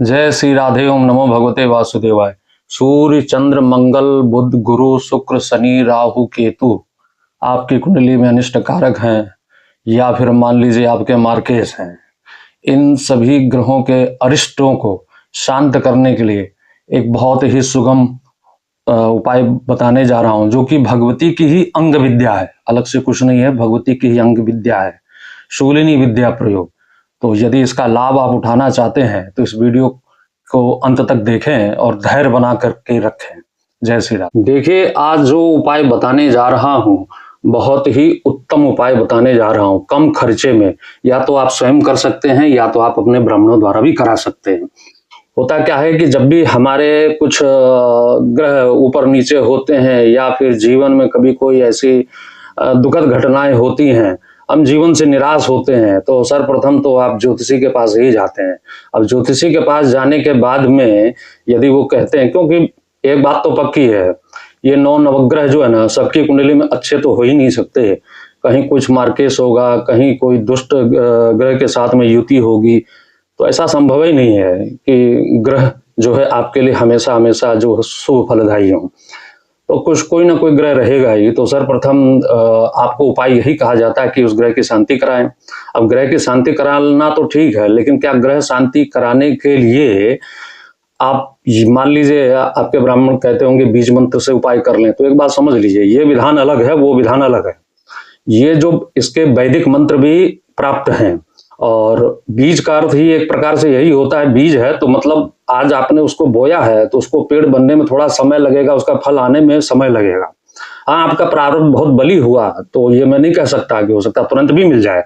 जय श्री राधे। ओम नमो भगवते वासुदेवाय। सूर्य चंद्र मंगल बुध गुरु शुक्र शनि राहु केतु आपकी कुंडली में अनिष्ट कारक हैं या फिर मान लीजिए आपके मार्केश हैं। इन सभी ग्रहों के अरिष्टों को शांत करने के लिए एक बहुत ही सुगम उपाय बताने जा रहा हूं, जो कि भगवती की ही अंग विद्या है, अलग से कुछ नहीं है। भगवती की ही अंग विद्या है, शूलिनी विद्या प्रयोग। तो यदि इसका लाभ आप उठाना चाहते हैं तो इस वीडियो को अंत तक देखें और धैर्य बना करके रखें। जय श्री राम। देखिए, आज जो उपाय बताने जा रहा हूं बहुत ही उत्तम उपाय बताने जा रहा हूं, कम खर्चे में। या तो आप स्वयं कर सकते हैं या तो आप अपने ब्राह्मणों द्वारा भी करा सकते हैं। होता क्या है कि जब भी हमारे कुछ ग्रह ऊपर नीचे होते हैं या फिर जीवन में कभी कोई ऐसी दुखद घटनाएं होती हैं, हम जीवन से निराश होते हैं, तो सर्वप्रथम तो आप ज्योतिषी के पास ही जाते हैं। अब ज्योतिषी के पास जाने के बाद में यदि वो कहते हैं, क्योंकि एक बात तो पक्की है, ये 9 नवग्रह जो है ना, सबकी कुंडली में अच्छे तो हो ही नहीं सकते। कहीं कुछ मार्केश होगा, कहीं कोई दुष्ट ग्रह के साथ में युति होगी, तो ऐसा संभव ही नहीं है कि ग्रह जो है आपके लिए हमेशा हमेशा जो शुभ फलदायी हो। तो कुछ कोई ना कोई ग्रह रहेगा ही। तो सर्वप्रथम आपको उपाय यही कहा जाता है कि उस ग्रह की शांति कराएं। अब ग्रह की शांति कराना तो ठीक है, लेकिन क्या ग्रह शांति कराने के लिए आप मान लीजिए आपके ब्राह्मण कहते होंगे बीज मंत्र से उपाय कर लें, तो एक बात समझ लीजिए, ये विधान अलग है, वो विधान अलग है। ये जो इसके वैदिक मंत्र भी प्राप्त हैं, और बीज का अर्थ ही एक प्रकार से यही होता है। बीज है तो मतलब आज आपने उसको बोया है तो उसको पेड़ बनने में थोड़ा समय लगेगा, उसका फल आने में समय लगेगा। हाँ, आपका प्रारंभ बहुत बली हुआ तो ये मैं नहीं कह सकता कि हो सकता तुरंत भी मिल जाए।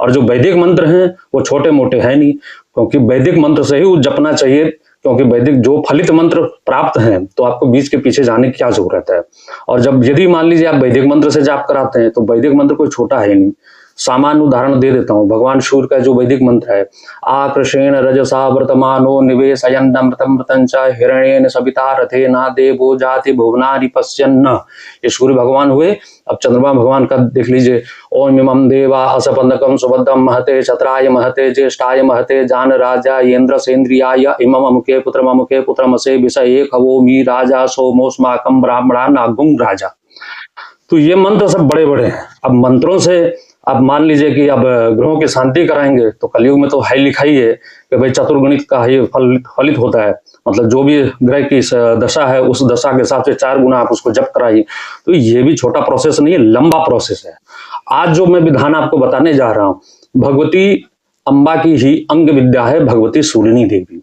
और जो वैदिक मंत्र हैं वो छोटे मोटे हैं नहीं, क्योंकि वैदिक मंत्र से ही जपना चाहिए। क्योंकि वैदिक जो फलित मंत्र प्राप्त हैं तो आपको बीज के पीछे जाने की क्या जरूरत है। और जब यदि मान लीजिए आप वैदिक मंत्र से जाप कराते हैं तो वैदिक मंत्र कोई छोटा है नहीं। सामान्य उदाहरण दे देता हूं, भगवान सूर्य का जो वैदिक मंत्र है, आकृषेण रजसा वर्तमानो निवेशयन् अमृतं मृतं च हिरण्येन सविता रथेना देवो जाति भुवनानि पश्यन्न। ये सूर्य भगवान हुए। अब चंद्रमा भगवान का देख लीजिए, ओम इमं देवा असपंदकम सुबद्धम महते छत्राय महते ज्येष्ठाय महते जान राजा येन्द्र सेन्द्रियाय इमम अमुके पुत्रमसे विषये खवोमि राजा सोमोस्माकं ब्राह्मणा नागुं राजा। तो ये मंत्र सब बड़े बड़े हैं। अब मंत्रों से अब मान लीजिए कि अब ग्रहों की शांति कराएंगे तो कलयुग में तो है लिखाई है कि भाई चतुर्गणित का ही फलित होता है। मतलब जो भी ग्रह की दशा है उस दशा के हिसाब से 4 गुना आप उसको जप कराइए। तो ये भी छोटा प्रोसेस नहीं है, लंबा प्रोसेस है। आज जो मैं विधान आपको बताने जा रहा हूँ, भगवती अम्बा की ही अंग विद्या है, भगवती शूलिनी देवी।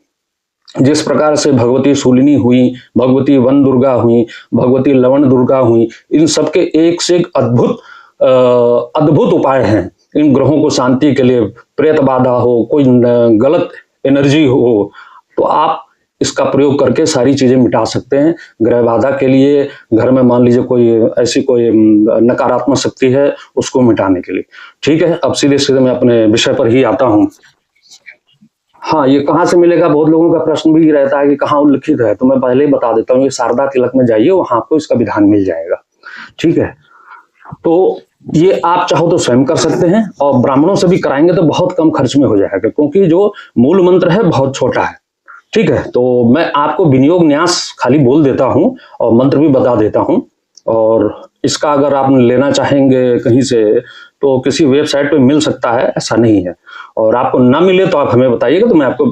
जिस प्रकार से भगवती शूलिनी हुई, भगवती वन दुर्गा हुई, भगवती लवण दुर्गा हुई, इन सबके एक से एक अद्भुत उपाय हैं इन ग्रहों को शांति के लिए। प्रेत बाधा हो, कोई गलत एनर्जी हो, तो आप इसका प्रयोग करके सारी चीजें मिटा सकते हैं। ग्रह बाधा के लिए घर में मान लीजिए कोई ऐसी कोई नकारात्मक शक्ति है, उसको मिटाने के लिए। ठीक है, अब सीधे सीधे मैं अपने विषय पर ही आता हूं। हाँ, ये कहाँ से मिलेगा, बहुत लोगों का प्रश्न भी रहता है कि कहाँ उल्लिखित है। तो मैं पहले ही बता देता हूँ, ये शारदा तिलक में जाइए, वहां आपको इसका विधान मिल जाएगा। ठीक है, तो ये आप चाहो तो स्वयं कर सकते हैं और ब्राह्मणों से भी कराएंगे तो बहुत कम खर्च में हो जाएगा, क्योंकि जो मूल मंत्र है बहुत छोटा है। ठीक है, तो मैं आपको विनियोग न्यास खाली बोल देता हूं और मंत्र भी बता देता हूं। और इसका अगर आप लेना चाहेंगे कहीं से तो किसी वेबसाइट पे मिल सकता है, ऐसा नहीं है। और आपको ना मिले तो आप हमें बताइएगा, तो मैं आपको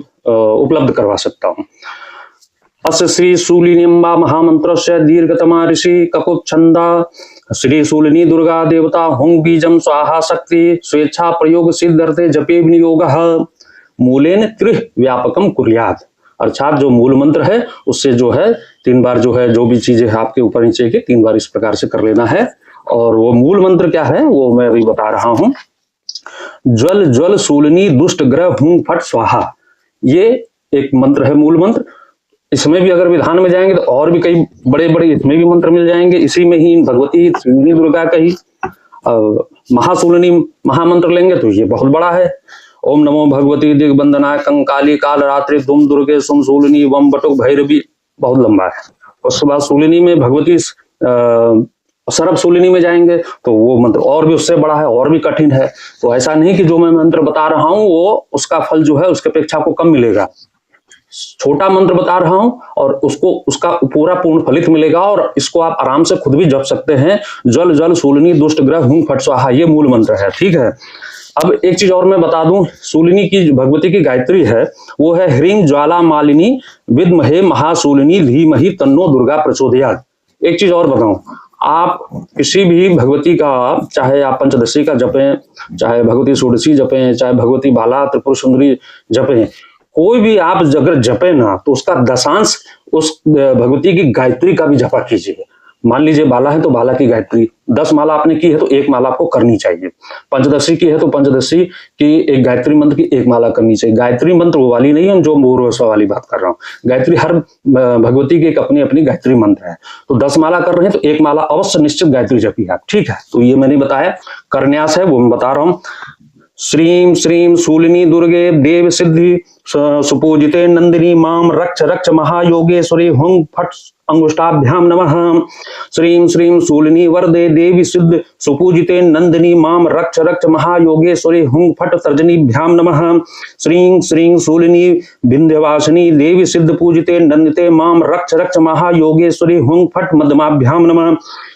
उपलब्ध करवा सकता हूँ। अस्य श्री शूलिनीम्बा महामंत्रस्य दीर्घतमा ऋषि ककुत छंदा श्री शूलिनी दुर्गा देवता हुं बीजम स्वाहा शक्ति स्वेच्छा प्रयोग सिद्धर्थे जपे विनियोगः मूलेन त्रिह व्यापकम कुर्यात्। अर्थात जो मूल मंत्र है उससे जो है 3 बार जो है, जो भी चीजें है आपके ऊपर नीचे के 3 बार इस प्रकार से कर लेना है। और वो मूल मंत्र क्या है वो मैं अभी बता रहा हूं। ज्वल ज्वल शूलिनी दुष्ट ग्रह हुं फट स्वाहा, ये एक मंत्र है, मूल मंत्र। इसमें भी अगर विधान में जाएंगे तो और भी कई बड़े बड़े इसमें भी मंत्र मिल जाएंगे। इसी में ही भगवती शूलिनी दुर्गा का ही महाशूलिनी महामंत्र लेंगे तो ये बहुत बड़ा है। ओम नमो भगवती दिग्बंधनाय कंकाली काल रात्रि दुम दुर्गे सुम शूलिनी वम बटुक भैरवी, बहुत लंबा है। उसके बाद शूलिनी में भगवती सर्व शूलिनी में जाएंगे तो वो मंत्र और भी उससे बड़ा है और भी कठिन है। तो ऐसा नहीं कि जो मैं मंत्र बता रहा हूं वो उसका फल जो है उसके अपेक्षा को कम मिलेगा। छोटा मंत्र बता रहा हूं और उसको उसका पूरा पूर्ण फलित मिलेगा और इसको आप आराम से खुद भी जप सकते हैं। जल जल शूलिनी दुष्ट ग्रह हुं फट स्वाहा, ये मूल मंत्र है। ठीक है, अब एक चीज और मैं बता दूं, शूलिनी की भगवती की गायत्री है वो है ह्रीं ज्वाला मालिनी विद्महे महाशूलिनी धीमहि तन्नो दुर्गा प्रचोदयात्। एक चीज और बताऊं, आप किसी भी भगवती का, चाहे आप पंचदशी का जपें, चाहे भगवती षोडशी जपें, चाहे भगवती बाला त्रिपुर सुंदरी जपें, कोई भी आप अगर जपे ना तो उसका दशांश उस भगवती की गायत्री का भी जपा कीजिए। मान लीजिए बाला है तो बाला की गायत्री 10 माला आपने की है तो 1 माला आपको करनी चाहिए। पंचदशी की है तो पंचदशी की एक गायत्री मंत्र की 1 माला करनी चाहिए। गायत्री मंत्र वो वाली नहीं है जो पूर्वस्वा वाली बात कर रहा हूँ, गायत्री हर भगवती की एक अपनी अपनी गायत्री मंत्र है। तो 10 माला कर रहे हैं तो 1 माला अवश्य निश्चित गायत्री जपिए आप। ठीक है, तो ये मैंने बताया करन्यास है वो मैं बता रहा हूँ। श्रीं श्रीं शूलिनी दुर्गे देव सिद्धि सुपूजिते नंदिनी माम रक्ष रक्ष महायोगेश्वरी हुं फट अंगुष्ठाभ्याम नमः। श्रीं श्रीं शूलिनी वरदे देवी सिद्ध सुपूजिते नंदिनी माम रक्ष रक्ष महायोगेश्वरी हुं फट तर्जनीभ्याम नमः। श्रीं श्रीं शूलिनी विंध्यवासिनी देवी सिद्ध पूजिते नंदिते माम रक्ष रक्ष महायोगेश्वरी हुं फट मध्यमाभ्याम नमः।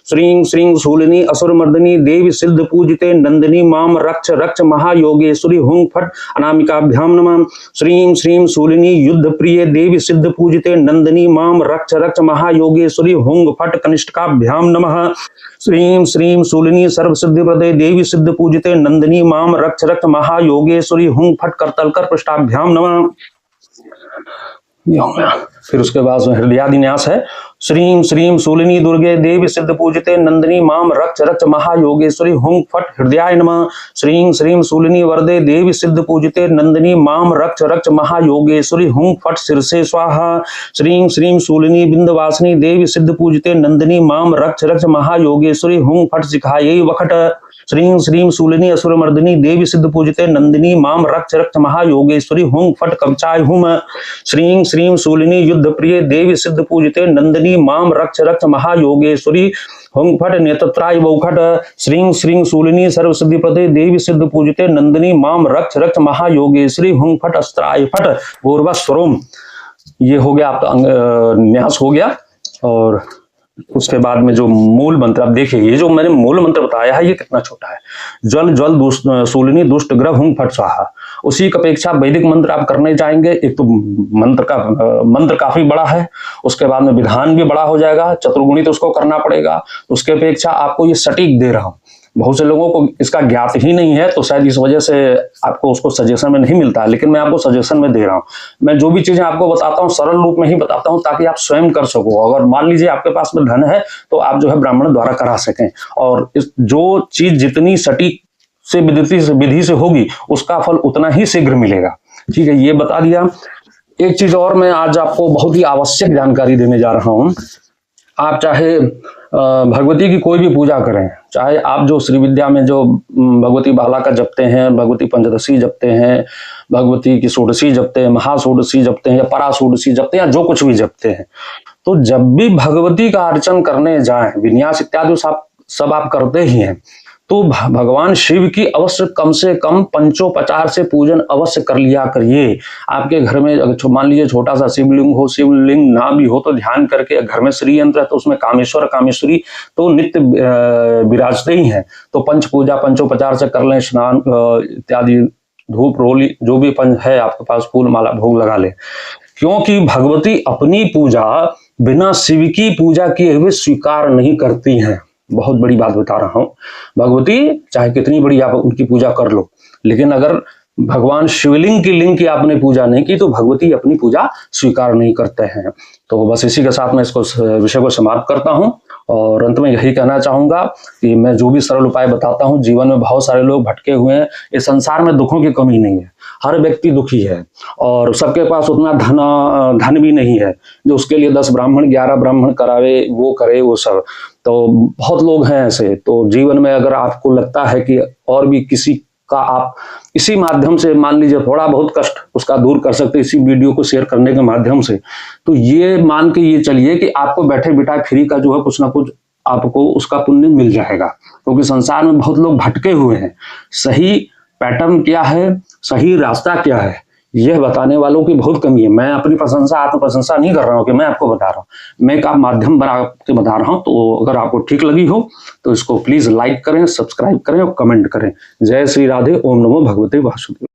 श्रीं श्रीं शूलिनी असुरमर्दिनी देवी सिद्ध पूजिते नंदिनी माम रक्ष रक्ष महायोगेश्वरी हुं फट अनामिकाभ्याम नमः। श्रीं श्रीं शूलिनी युद्ध प्रिय देवी सिद्ध पूजिते नंदिनी माम रक्ष रक्ष महायोगेश्वरी हुं फट कनिष्ठकाभ्याम नमः। श्रीं श्रीं शूलिनी सर्वसिद्धि प्रदे देवी सिद्ध पूजिते नंदिनी माम रक्ष रक्ष महायोगेश्वरी हुं फट करतलकर पृष्ठाभ्याम नमः। फिर उसके बाद हृदयादिन्यास है। श्रीं श्रीं शूलिनी दुर्गे देवी सिद्ध पूजिते नंदिनी माम रक्ष रक्ष महायोगेश्वरी हुं फट हृदयाय नमः। श्रीं श्रीं शूलिनी वरदे देवी सिद्ध पूजिते नंदिनी माम रक्ष रक्ष महायोगेश्वरी हुं फट शीर्षे स्वाहा। श्रीं श्रीं शूलिनी बिंदवासिनी देवी सिद्ध पूजिते नंदिनी माम रक्ष रक्ष महायोगेश्वरी हुं फट शिखायै वखट। श्रीं श्रीं शूलिनी असुरमर्दिनी देवी सिद्ध पूजिते नंदिनी माम रक्ष रक्ष महायोगेश्वरी हुं फट कवचाय हुम। श्रीं श्रीं शूलिनी युद्ध प्रिय देवी सिद्ध पूजिते नंदिनी माम रक्ष रक्ष महायोगेश्वरी हुं फट नेत्रत्राय वौखट। श्रीं श्रीं शूलिनी सर्वसिद्धि प्रदे देवी सिद्ध पूजिते नंदिनी माम रक्ष रक्ष महायोगेश्वरी हुं फट अस्त्राय फट पूर्वा स्वरोम। ये हो गया आपका न्यास हो गया। और उसके बाद में जो मूल मंत्र आप देखिए, ये जो मैंने मूल मंत्र बताया है ये कितना छोटा है। जल जल शूलिनी दुष्ट ग्रह हुं फट स्वाहा। उसी की अपेक्षा वैदिक मंत्र आप करने जाएंगे, एक तो मंत्र काफी बड़ा है, उसके बाद में विधान भी बड़ा हो जाएगा, चतुर्गुणी तो उसको करना पड़ेगा। उसके अपेक्षा आपको ये सटीक दे रहा हूं, बहुत से लोगों को इसका ज्ञात ही नहीं है तो शायद इस वजह से आपको उसको सजेशन में नहीं मिलता है, लेकिन मैं आपको सजेशन में दे रहा हूं। मैं जो भी चीजें आपको बताता हूं सरल रूप में ही बताता हूं ताकि आप स्वयं कर सको। अगर मान लीजिए आपके पास में धन है तो आप जो है ब्राह्मण द्वारा करा सकें, और जो चीज जितनी सटीक से विधि से होगी उसका फल उतना ही शीघ्र मिलेगा। ठीक है, ये बता दिया। एक चीज और मैं आज आपको बहुत ही आवश्यक जानकारी देने जा रहा हूं। आप चाहे भगवती की कोई भी पूजा करें, चाहे आप जो श्री विद्या में जो भगवती बाला का जपते हैं, भगवती पंचदशी जपते हैं, भगवती की षोडशी जपते हैं, महाषोडशी जपते हैं या पराषोडशी जपते हैं या जो कुछ भी जपते हैं, तो जब भी भगवती का अर्चन करने जाएं, विन्यास इत्यादि सब आप करते ही हैं, तो भगवान शिव की अवश्य कम से कम पंचोपचार से पूजन अवश्य कर लिया करिए। आपके घर में अगर मान लीजिए छोटा सा शिवलिंग हो, शिवलिंग ना भी हो तो ध्यान करके, घर में श्री यंत्र है तो उसमें कामेश्वर कामेश्वरी तो नित्य विराजते ही हैं, तो पंच पूजा पंचोपचार से कर लें, स्नान इत्यादि, धूप रोली जो भी पंच है आपके पास, फूल माला भोग लगा ले, क्योंकि भगवती अपनी पूजा बिना शिव की पूजा किए हुए स्वीकार नहीं करती हैं। बहुत बड़ी बात बता रहा हूं, भगवती चाहे कितनी बड़ी आप उनकी पूजा कर लो, लेकिन अगर भगवान शिवलिंग की लिंग की आपने पूजा नहीं की तो भगवती अपनी पूजा स्वीकार नहीं करते हैं। तो बस इसी के साथ मैं इसको विषय को समाप्त करता हूं और अंत में यही कहना चाहूंगा कि मैं जो भी सरल उपाय बताता हूं, जीवन में बहुत सारे लोग भटके हुए हैं, इस संसार में दुखों की कमी नहीं है, हर व्यक्ति दुखी है और सबके पास उतना धन भी नहीं है जो उसके लिए 10 ब्राह्मण 11 ब्राह्मण करावे, वो करे वो सब, तो बहुत लोग हैं ऐसे। तो जीवन में अगर आपको लगता है कि और भी किसी का आप इसी माध्यम से मान लीजिए थोड़ा बहुत कष्ट उसका दूर कर सकते इसी वीडियो को शेयर करने के माध्यम से, तो ये मान के ये चलिए कि आपको बैठे बिठाए फ्री का जो है कुछ ना कुछ आपको उसका पुण्य मिल जाएगा, क्योंकि संसार में बहुत लोग भटके हुए हैं। सही पैटर्न क्या है, सही रास्ता क्या है, यह बताने वालों की बहुत कमी है। मैं अपनी प्रशंसा आत्म प्रशंसा नहीं कर रहा हूँ कि मैं आपको बता रहा हूँ, मैं एक आप माध्यम बना के बता रहा हूँ। तो अगर आपको ठीक लगी हो तो इसको प्लीज लाइक करें, सब्सक्राइब करें और कमेंट करें। जय श्री राधे। ओम नमो भगवते वासुदेव।